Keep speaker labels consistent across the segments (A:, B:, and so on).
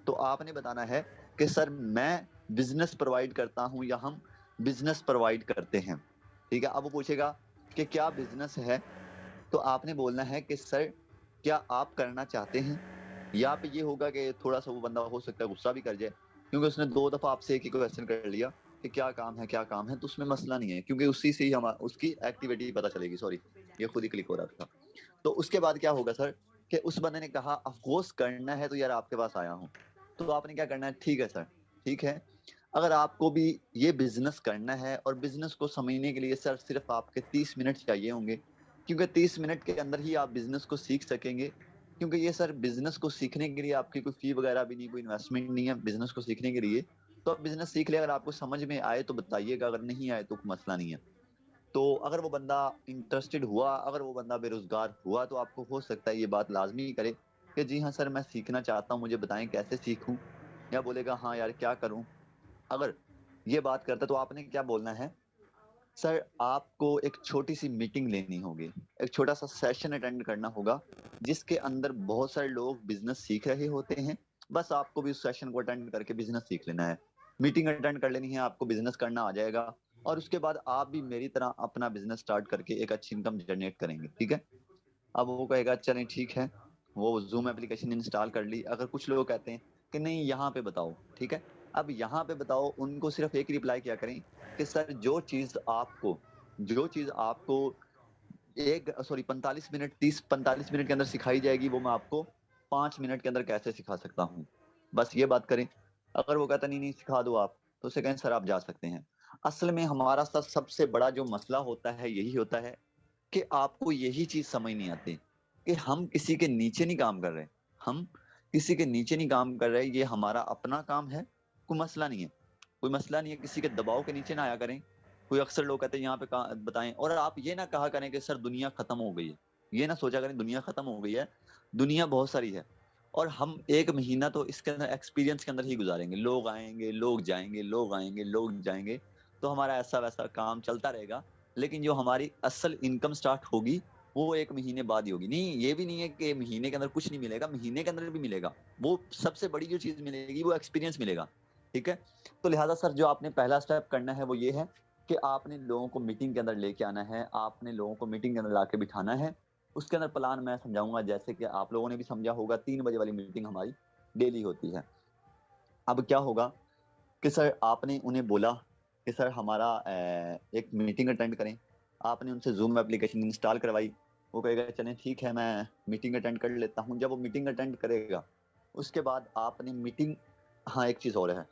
A: तो आपने बताना है कि सर मैं बिजनेस प्रोवाइड करता हूं या हम बिजनेस प्रोवाइड करते हैं। ठीक है, अब वो पूछेगा कि क्या बिजनेस है, तो आपने बोलना है कि सर क्या आप करना चाहते हैं। यहाँ पे ये होगा कि थोड़ा सा वो बंदा हो सकता है गुस्सा भी कर जाए, क्योंकि उसने 2 दफा आपसे एक ही क्वेश्चन कर लिया कि क्या काम है क्या काम है, तो उसमें मसला नहीं है, क्योंकि उसी से ही हम उसकी एक्टिविटी पता चलेगी। सॉरी, ये खुद ही क्लिक हो रहा था। तो उसके बाद क्या होगा सर कि उस बंदे ने कहा ऑफ कोर्स करना है तो यार आपके पास आया हूँ। तो आपने क्या करना है, ठीक है सर, ठीक है। अगर आपको भी ये बिजनेस करना है और बिजनेस को समझने के लिए सर सिर्फ आपके 30 मिनट चाहिए होंगे, क्योंकि 30 मिनट के अंदर ही आप बिजनेस को सीख सकेंगे। क्योंकि ये सर बिजनेस को सीखने के लिए आपकी कोई फी वगैरह भी नहीं, कोई इन्वेस्टमेंट नहीं है बिजनेस को सीखने के लिए। तो आप बिजनेस सीख ले, अगर आपको समझ में आए तो बताइएगा, अगर नहीं आए तो कोई मसला नहीं है। तो अगर वो बंदा इंटरेस्टेड हुआ, अगर वो बंदा बेरोजगार हुआ, तो आपको हो सकता है ये बात लाजमी करे कि जी हाँ सर मैं सीखना चाहता हूँ, मुझे बताएं कैसे सीखूं। या बोलेगा हाँ यार क्या करूं। अगर ये बात करता है तो आपने क्या बोलना है, सर आपको एक छोटी सी मीटिंग लेनी होगी, एक छोटा सा सेशन अटेंड करना होगा, जिसके अंदर बहुत सारे लोग बिजनेस सीख रहे होते हैं। बस आपको भी उस सेशन को अटेंड करके बिजनेस सीख लेना है। मीटिंग अटेंड कर लेनी है, आपको बिजनेस करना आ जाएगा। और उसके बाद आप भी मेरी तरह अपना बिजनेस स्टार्ट करके एक अच्छी इनकम जनरेट करेंगे। ठीक है। अब वो कहेगा चलें ठीक है, वो जूम एप्लीकेशन इंस्टॉल कर ली। अगर कुछ लोग कहते हैं कि नहीं यहाँ पे बताओ, ठीक है, अब यहाँ पे बताओ, उनको सिर्फ एक रिप्लाई क्या करें कि सर जो चीज आपको एक सॉरी 45 मिनट 30-45 मिनट के अंदर सिखाई जाएगी, वो मैं आपको 5 मिनट के अंदर कैसे सिखा सकता हूँ। बस ये बात करें। अगर वो कहता नहीं नहीं सिखा दो आप, तो उसे कहें सर आप जा सकते हैं। असल में हमारा सबसे बड़ा जो मसला होता है यही होता है कि आपको यही चीज समझ नहीं आती कि हम किसी के नीचे नहीं काम कर रहे। हम किसी के नीचे नहीं काम कर रहे, ये हमारा अपना काम है। कोई मसला नहीं है, कोई मसला नहीं है, किसी के दबाव के नीचे ना आया करें। कोई अक्सर लोग कहते हैं यहाँ पे बताएं, और आप ये ना कहा करें कि सर दुनिया खत्म हो गई है। ये ना सोचा करें दुनिया खत्म हो गई है। दुनिया बहुत सारी है, और हम 1 महीना तो इसके अंदर एक्सपीरियंस के अंदर ही गुजारेंगे। लोग आएंगे लोग जाएंगे, लोग आएंगे लोग जाएंगे, तो हमारा ऐसा वैसा काम चलता रहेगा। लेकिन जो हमारी असल इनकम स्टार्ट होगी वो 1 महीने बाद ही होगी। नहीं, ये भी नहीं है कि महीने के अंदर कुछ नहीं मिलेगा, महीने के अंदर भी मिलेगा। वो सबसे बड़ी जो चीज मिलेगी वो एक्सपीरियंस मिलेगा। ठीक है। तो लिहाजा सर जो आपने पहला स्टेप करना है वो ये है कि आपने लोगों को मीटिंग के अंदर लेके आना है, आपने लोगों को मीटिंग के अंदर लाके बिठाना है। उसके अंदर प्लान मैं समझाऊंगा, जैसे कि आप लोगों ने भी समझा होगा, 3 बजे वाली मीटिंग हमारी डेली होती है। अब क्या होगा कि सर आपने उन्हें बोला कि सर हमारा एक मीटिंग अटेंड करें। आपने उनसे जूम एप्लीकेशन इंस्टॉल करवाई। वो कहेगा चलें ठीक है मैं मीटिंग अटेंड कर लेता हूँ। जब वो मीटिंग अटेंड करेगा उसके बाद आपने मीटिंग, हाँ एक चीज और है,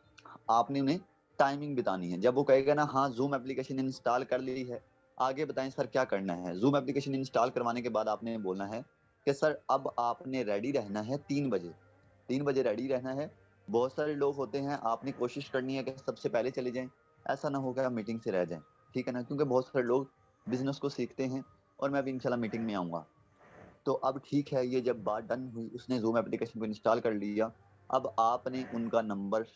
A: आपने उन्हें टाइमिंग बतानी है। जब वो कहेगा ना हाँ जूम एप्लीकेशन इंस्टॉल कर ली है, आगे बताएं सर क्या करना है। जूम एप्लीकेशन इंस्टॉल करवाने के बाद आपने बोलना है कि सर अब आपने रेडी रहना है 3 बजे। 3 बजे रेडी रहना है। बहुत सारे लोग होते हैं, आपने कोशिश करनी है कि सबसे पहले चले जाएं। ऐसा ना हो कि आप मीटिंग से रह जाएं। ठीक है ना, क्योंकि बहुत सारे लोग बिजनेस को सीखते हैं, और मैं भी इंशाल्लाह मीटिंग में आऊंगा। तो अब ठीक है, ये जब बात डन हुई, उसने जूम एप्लीकेशन को इंस्टॉल कर लिया। अब आपने उनका नंबर,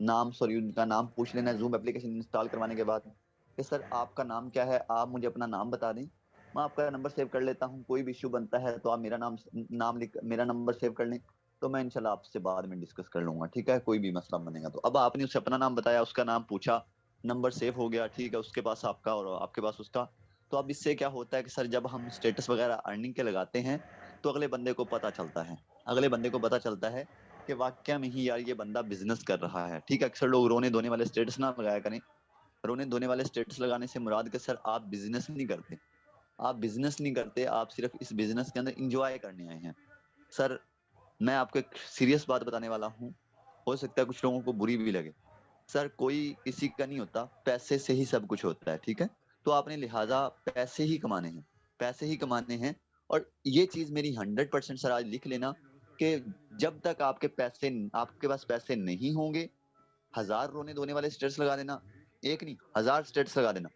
A: नाम सॉरी उनका नाम पूछ लेना है जूम एप्लीकेशन इंस्टॉल करवाने के बाद कि सर आपका नाम क्या है, आप मुझे अपना नाम बता दें, मैं आपका नंबर सेव कर लेता हूँ। कोई भी इशू बनता है तो आप मेरा नाम लिख मेरा नंबर सेव कर लें, तो मैं इंशाल्लाह आपसे बाद में डिस्कस कर लूंगा। ठीक है, कोई भी मसला बनेगा तो। अब आपने उससे अपना नाम बताया, उसका नाम पूछा, नंबर सेव हो गया। ठीक है, उसके पास आपका और आपके पास उसका। तो अब इससे क्या होता है कि सर जब हम स्टेटस वगैरह अर्निंग के लगाते हैं, तो अगले बंदे को पता चलता है, अगले बंदे को पता चलता है कि वाकया में ही यार ये बंदा बिजनेस कर रहा है। ठीक है, अक्सर लोग रोने धोने वाले स्टेटस ना लगाया करें। रोने धोने वाले स्टेटस लगाने से मुराद के सर आप बिजनेस नहीं करते, आप बिजनेस नहीं करते, आप सिर्फ इस बिजनेस के अंदर इंजॉय करने आए हैं। सर मैं आपको एक सीरियस बात बताने वाला हूँ, हो सकता है कुछ लोगों को बुरी भी लगे। सर कोई किसी का नहीं होता, पैसे से ही सब कुछ होता है। ठीक है, तो आपने लिहाजा पैसे ही कमाने हैं, पैसे ही कमाने हैं। और ये चीज मेरी 100% सर आज लिख लेना कि जब तक आपके पास पैसे नहीं होंगे, 1000 रोने धोने वाले स्टेटस लगा देना, एक नहीं 1000 स्टेटस लगा देना।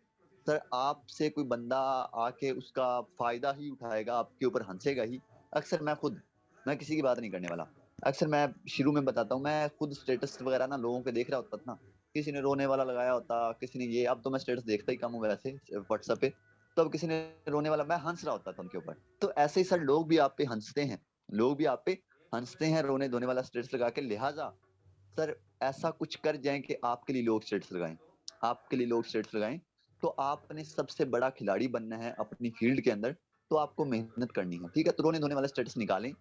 A: सर आपसे कोई बंदा आके उसका फायदा ही उठाएगा, आपके ऊपर हंसेगा ही। अक्सर मैं किसी की बात नहीं करने वाला। अक्सर मैं शुरू में बताता हूँ, मैं खुद स्टेटस वगैरह ना लोगों के देख रहा होता था ना, किसी ने रोने वाला लगाया होता, किसी ने ये, अब तो मैं स्टेटस देखता ही कम हूँ वैसे व्हाट्सएप पे। तो अब किसी ने रोने वाला, मैं हंस रहा होता था उनके ऊपर। तो ऐसे ही सर लोग भी आप पे हंसते हैं, लोग भी आप पे हंसते हैं रोने धोने वाला स्टेटस लगा के। लिहाजा सर ऐसा कुछ कर जाएं कि आपके लिए लोग स्टेटस लगाएं, आपके लिए लोग स्टेटस लगाएं। तो आपने सबसे बड़ा खिलाड़ी बनना है अपनी फील्ड के अंदर, तो आपको मेहनत करनी है, ठीक है। तो रोने धोने वाला स्टेटस निकालें,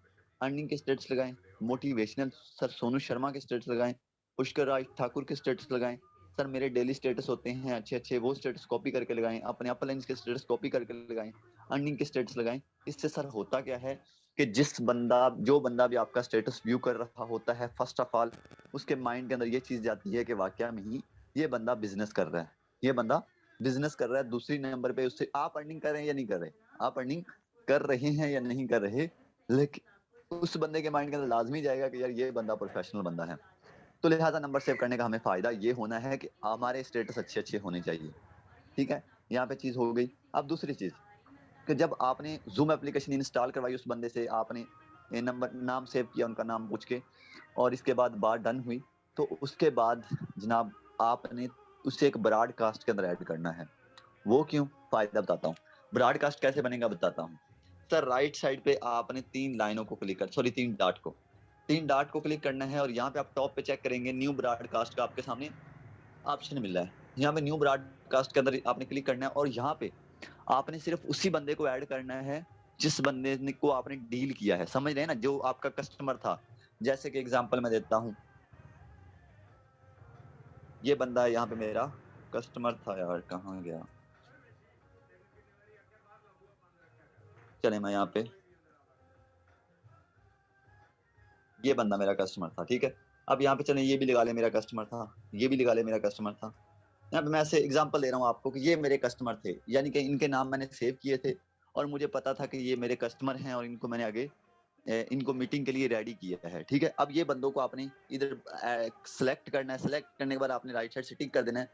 A: अर्निंग के स्टेटस लगाएं, मोटिवेशनल सर सोनू शर्मा के स्टेटस लगाएं, पुष्कर राज ठाकुर के स्टेटस लगाएं। सर मेरे डेली स्टेटस होते हैं अच्छे अच्छे, वो स्टेटस कॉपी करके लगाएं, अपने अपलाइंस के स्टेटस कॉपी करके लगाएं, अर्निंग के स्टेटस लगाएं। इससे सर होता क्या है कि जो बंदा भी आपका स्टेटस व्यू कर रहा होता है, फर्स्ट ऑफ ऑल उसके माइंड के अंदर ये चीज जाती है कि वाकया में ही ये बंदा बिजनेस कर रहा है, ये बंदा बिजनेस कर रहा है। दूसरी नंबर पे उससे आप अर्निंग कर रहे हैं या नहीं कर रहे, आप अर्निंग कर रहे हैं या नहीं कर रहे, लेकिन उस बंदे के माइंड के अंदर लाजमी जाएगा कि यार ये बंदा प्रोफेशनल बंदा है। तो लिहाजा नंबर सेव करने का हमें फायदा ये होना है कि हमारे स्टेटस अच्छे अच्छे होने चाहिए, ठीक है। यहाँ पे चीज हो गई। अब दूसरी चीज कि जब आपने जूम एप्लीकेशन इंस्टॉल करवाई उस बंदे से, आपने ये नंबर नाम सेव किया उनका नाम पूछ के, और इसके बाद बात डन हुई, तो उसके बाद जनाब आपने उसे एक ब्रॉडकास्ट के अंदर ऐड करना है। वो क्यों, फायदा बताता हूँ। ब्रॉडकास्ट कैसे बनेगा बताता हूँ। सर राइट साइड पे आपने तीन लाइनों को क्लिक कर, सॉरी तीन डॉट को क्लिक करना है, और यहाँ पे आप टॉप पे चेक करेंगे न्यू ब्रॉडकास्ट का आपके सामने ऑप्शन मिल रहा है। यहाँ पे न्यू ब्रॉडकास्ट के अंदर आपने क्लिक करना है, और यहाँ पे आपने सिर्फ उसी बंदे को ऐड करना है जिस बंदे को आपने डील किया है, समझ रहे हैं ना, जो आपका कस्टमर था। जैसे कि एग्जांपल मैं देता हूँ, ये बंदा यहाँ पे मेरा कस्टमर था, यार कहाँ गया, चले मैं यहाँ पे, ये बंदा मेरा कस्टमर था, ठीक है। अब यहाँ पे चले ये भी लगा ले मेरा कस्टमर था, ये भी लगा ले मेरा कस्टमर था। यहाँ पे मैं ऐसे एग्जांपल दे रहा हूँ आपको कि ये मेरे कस्टमर थे, यानी कि इनके नाम मैंने सेव किए थे, और मुझे पता था कि ये मेरे कस्टमर हैं, और इनको मैंने आगे इनको मीटिंग के लिए रेडी किया है, ठीक है। अब ये बंदों को आपने इधर सेलेक्ट करना है, सेलेक्ट करने के बाद आपने राइट साइड से टिक कर देना है।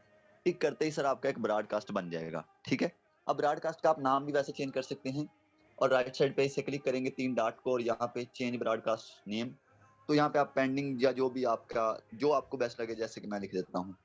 A: टिक करते ही सर आपका एक ब्रॉडकास्ट बन जाएगा, ठीक है। अब ब्रॉडकास्ट का आप नाम भी वैसे चेंज कर सकते हैं, और राइट साइड पे इसे क्लिक करेंगे तीन डॉट को, और यहाँ पे चेंज ब्रॉडकास्ट नेम, तो यहाँ पे आप पेंडिंग या जो भी आपका जो आपको बेस्ट लगे, जैसे कि मैं लिख देता हूँ,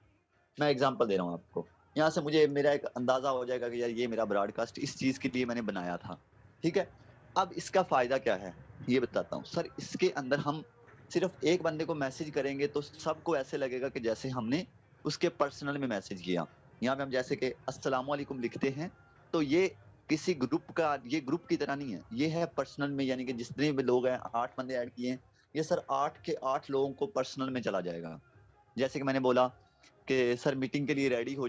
A: मैं एग्जांपल दे रहा हूँ आपको। यहाँ से मुझे मेरा एक अंदाजा हो जाएगा कि यार ये मेरा ब्रॉडकास्ट इस चीज के लिए मैंने बनाया था, ठीक है। अब इसका फायदा क्या है ये बताता हूँ। सर इसके अंदर हम सिर्फ एक बंदे को मैसेज करेंगे तो सबको ऐसे लगेगा कि जैसे हमने उसके पर्सनल में मैसेज किया। यहाँ पे हम जैसे कि अस्सलाम वालेकुम लिखते हैं, तो ये किसी ग्रुप का, ये ग्रुप की तरह नहीं है, ये है पर्सनल में, यानी कि जितने भी लोग हैं, 8 बंदे ऐड किए हैं, ये सर 8 के 8 लोगों को पर्सनल में चला जाएगा। जैसे कि मैंने बोला कि सर मीटिंग के लिए रेडी हो